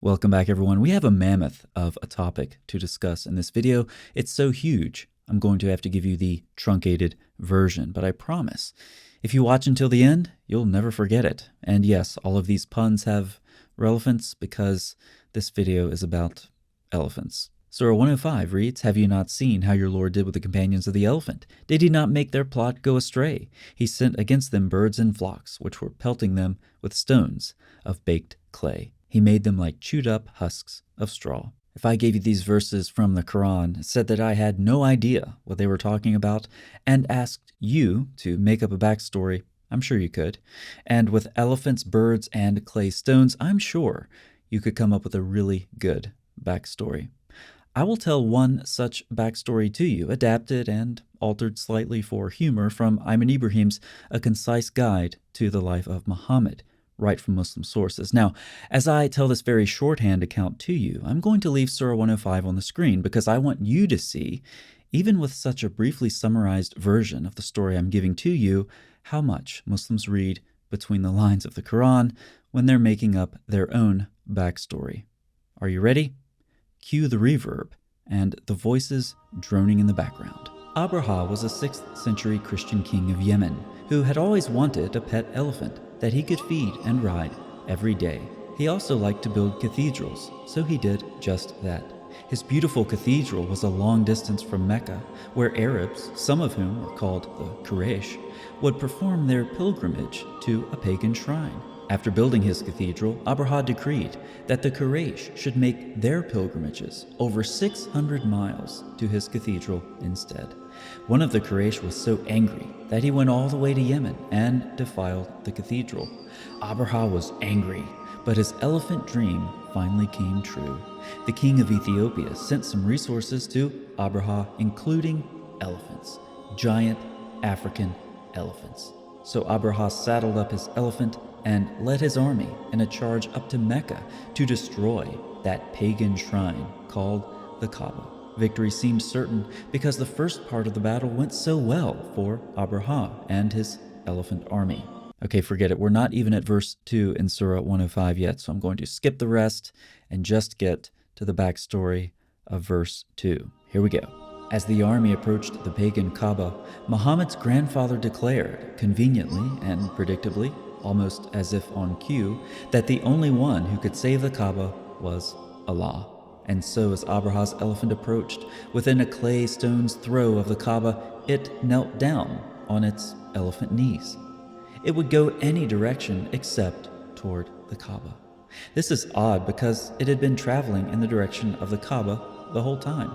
Welcome back, everyone. We have a mammoth of a topic to discuss in this video. It's so huge, I'm going to have to give you the truncated version, but I promise, if you watch until the end, you'll never forget it. And yes, all of these puns have relevance because this video is about elephants. Surah 105 reads, "Have you not seen how your Lord did with the companions of the elephant? Did he not make their plot go astray? He sent against them birds in flocks, which were pelting them with stones of baked clay. He made them like chewed-up husks of straw." If I gave you these verses from the Quran, said that I had no idea what they were talking about, and asked you to make up a backstory, I'm sure you could. And with elephants, birds, and clay stones, I'm sure you could come up with a really good backstory. I will tell one such backstory to you, adapted and altered slightly for humor from Ayman Ibrahim's A Concise Guide to the Life of Muhammad, right from Muslim sources. Now, as I tell this very shorthand account to you, I'm going to leave Surah 105 on the screen because I want you to see, even with such a briefly summarized version of the story I'm giving to you, how much Muslims read between the lines of the Quran when they're making up their own backstory. Are you ready? Cue the reverb and the voices droning in the background. Abraha was a 6th century Christian king of Yemen who had always wanted a pet elephant that he could feed and ride every day. He also liked to build cathedrals, so he did just that. His beautiful cathedral was a long distance from Mecca, where Arabs, some of whom were called the Quraysh, would perform their pilgrimage to a pagan shrine. After building his cathedral, Abraha decreed that the Quraysh should make their pilgrimages over 600 miles to his cathedral instead. One of the Quraysh was so angry that he went all the way to Yemen and defiled the cathedral. Abraha was angry, but his elephant dream finally came true. The king of Ethiopia sent some resources to Abraha, including elephants, giant African elephants. So Abraha saddled up his elephant and led his army in a charge up to Mecca to destroy that pagan shrine called the Kaaba. Victory seemed certain because the first part of the battle went so well for Abraha and his elephant army. Okay, forget it. We're not even at verse 2 in Surah 105 yet, so I'm going to skip the rest and just get to the backstory of verse 2. Here we go. As the army approached the pagan Kaaba, Muhammad's grandfather declared, conveniently and predictably, almost as if on cue, that the only one who could save the Kaaba was Allah. And so as Abraha's elephant approached, within a clay stone's throw of the Kaaba, it knelt down on its elephant knees. It would go any direction except toward the Kaaba. This is odd because it had been traveling in the direction of the Kaaba the whole time.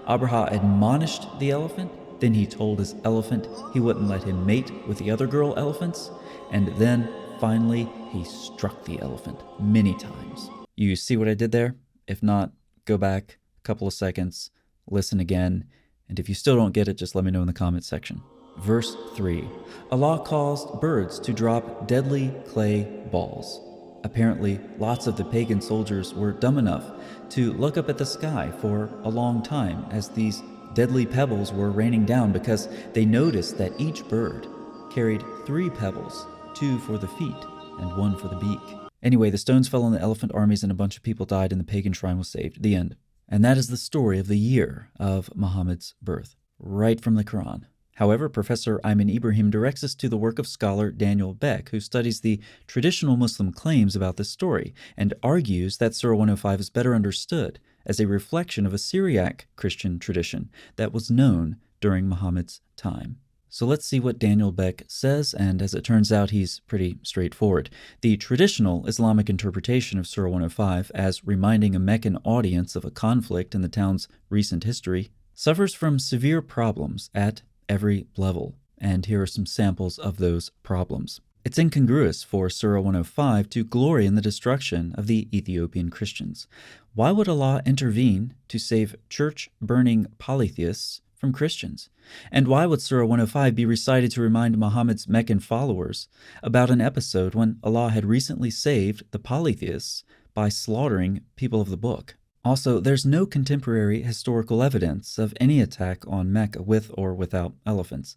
Abraha admonished the elephant, then he told his elephant he wouldn't let him mate with the other girl elephants, and then, finally, he struck the elephant many times. You see what I did there? If not, go back a couple of seconds, listen again, and if you still don't get it, just let me know in the comments section. Verse 3. Allah caused birds to drop deadly clay balls. Apparently, lots of the pagan soldiers were dumb enough to look up at the sky for a long time as these deadly pebbles were raining down because they noticed that each bird carried 3 pebbles, 2 for the feet and 1 for the beak. Anyway, the stones fell on the elephant armies and a bunch of people died and the pagan shrine was saved. The end. And that is the story of the year of Muhammad's birth, right from the Quran. However, Professor Ayman Ibrahim directs us to the work of scholar Daniel Beck, who studies the traditional Muslim claims about this story and argues that Surah 105 is better understood as a reflection of a Syriac Christian tradition that was known during Muhammad's time. So let's see what Daniel Beck says, and as it turns out, he's pretty straightforward. The traditional Islamic interpretation of Surah 105 as reminding a Meccan audience of a conflict in the town's recent history suffers from severe problems at every level, and here are some samples of those problems. It's incongruous for Surah 105 to glory in the destruction of the Ethiopian Christians. Why would Allah intervene to save church-burning polytheists from Christians? And why would Surah 105 be recited to remind Muhammad's Meccan followers about an episode when Allah had recently saved the polytheists by slaughtering people of the book? Also, there's no contemporary historical evidence of any attack on Mecca with or without elephants,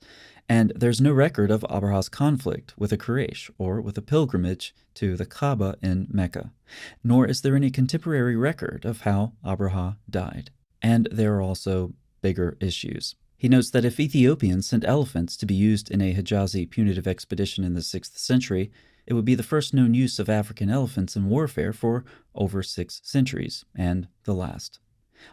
and there's no record of Abraha's conflict with a Quraysh or with a pilgrimage to the Kaaba in Mecca, nor is there any contemporary record of how Abraha died. And there are also bigger issues. He notes that if Ethiopians sent elephants to be used in a Hijazi punitive expedition in the 6th century, it would be the first known use of African elephants in warfare for over 6 centuries, and the last.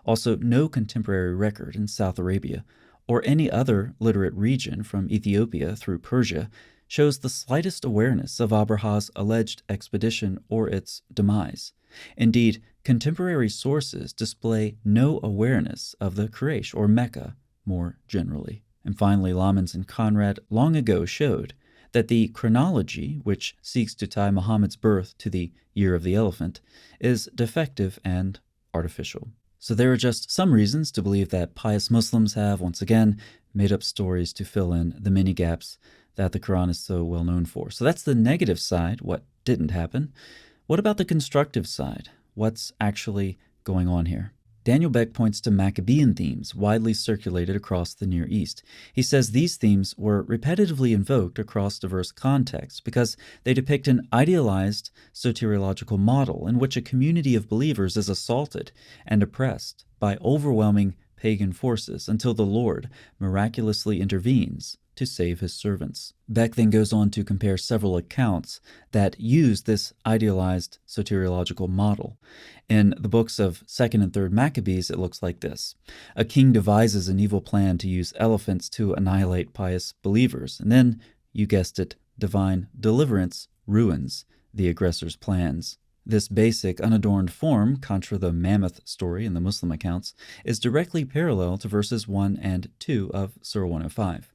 Also, no contemporary record in South Arabia or any other literate region from Ethiopia through Persia shows the slightest awareness of Abraha's alleged expedition or its demise. Indeed, contemporary sources display no awareness of the Quraysh or Mecca more generally. And finally, Lamans and Conrad long ago showed that the chronology, which seeks to tie Muhammad's birth to the year of the elephant, is defective and artificial. So there are just some reasons to believe that pious Muslims have, once again, made up stories to fill in the many gaps that the Quran is so well known for. So that's the negative side, what didn't happen. What about the constructive side? What's actually going on here? Daniel Beck points to Maccabean themes widely circulated across the Near East. He says these themes were repetitively invoked across diverse contexts because they depict an idealized soteriological model in which a community of believers is assaulted and oppressed by overwhelming pagan forces until the Lord miraculously intervenes to save his servants. Beck then goes on to compare several accounts that use this idealized soteriological model. In the books of 2nd and 3rd Maccabees, it looks like this. A king devises an evil plan to use elephants to annihilate pious believers, and then, you guessed it, divine deliverance ruins the aggressor's plans. This basic, unadorned form, contra the mammoth story in the Muslim accounts, is directly parallel to verses 1 and 2 of Surah 105.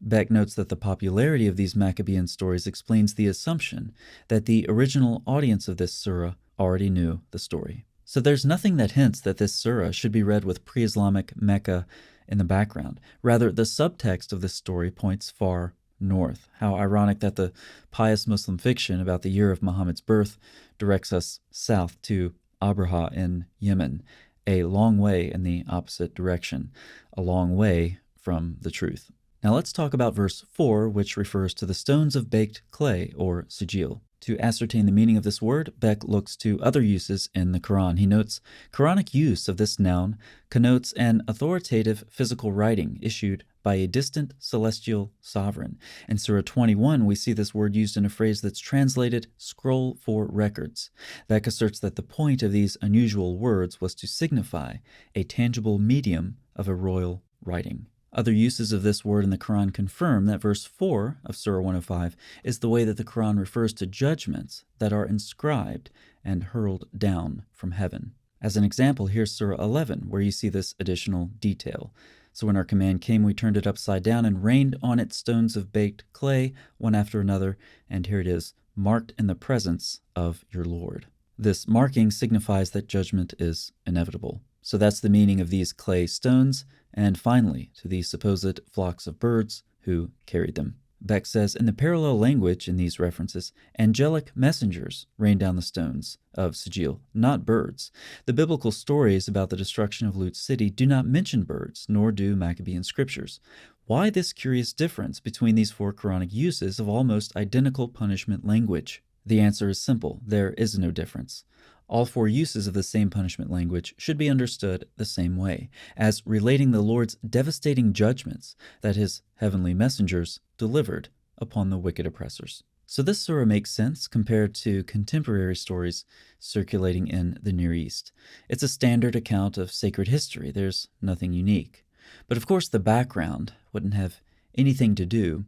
Beck notes that the popularity of these Maccabean stories explains the assumption that the original audience of this surah already knew the story. So there's nothing that hints that this surah should be read with pre-Islamic Mecca in the background. Rather, the subtext of this story points far north. How ironic that the pious Muslim fiction about the year of Muhammad's birth directs us south to Abraha in Yemen, a long way in the opposite direction, a long way from the truth. Now let's talk about verse 4, which refers to the stones of baked clay, or sijil. To ascertain the meaning of this word, Beck looks to other uses in the Quran. He notes, Quranic use of this noun connotes an authoritative physical writing issued by a distant celestial sovereign. In Surah 21, we see this word used in a phrase that's translated scroll for records. Beck asserts that the point of these unusual words was to signify a tangible medium of a royal writing. Other uses of this word in the Quran confirm that verse 4 of Surah 105 is the way that the Quran refers to judgments that are inscribed and hurled down from heaven. As an example, here's Surah 11, where you see this additional detail. So when our command came, we turned it upside down and rained on it stones of baked clay, one after another, and here it is, marked in the presence of your Lord. This marking signifies that judgment is inevitable. So that's the meaning of these clay stones, and finally, to the supposed flocks of birds who carried them. Beck says, in the parallel language in these references, angelic messengers rain down the stones of Sijil, not birds. The biblical stories about the destruction of Lut's city do not mention birds, nor do Maccabean scriptures. Why this curious difference between these 4 Quranic uses of almost identical punishment language? The answer is simple. There is no difference. All 4 uses of the same punishment language should be understood the same way, as relating the Lord's devastating judgments that his heavenly messengers delivered upon the wicked oppressors. So this surah makes sense compared to contemporary stories circulating in the Near East. It's a standard account of sacred history. There's nothing unique. But of course the background wouldn't have anything to do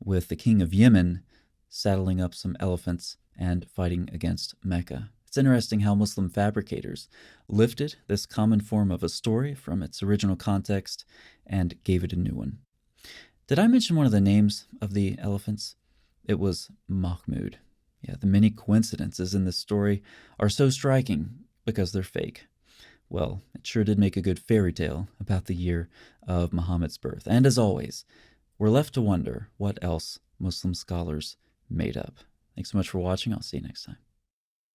with the king of Yemen saddling up some elephants and fighting against Mecca. It's interesting how Muslim fabricators lifted this common form of a story from its original context and gave it a new one. Did I mention one of the names of the elephants? It was Mahmud. Yeah, the many coincidences in this story are so striking because they're fake. Well, it sure did make a good fairy tale about the year of Muhammad's birth. And as always, we're left to wonder what else Muslim scholars made up. Thanks so much for watching. I'll see you next time.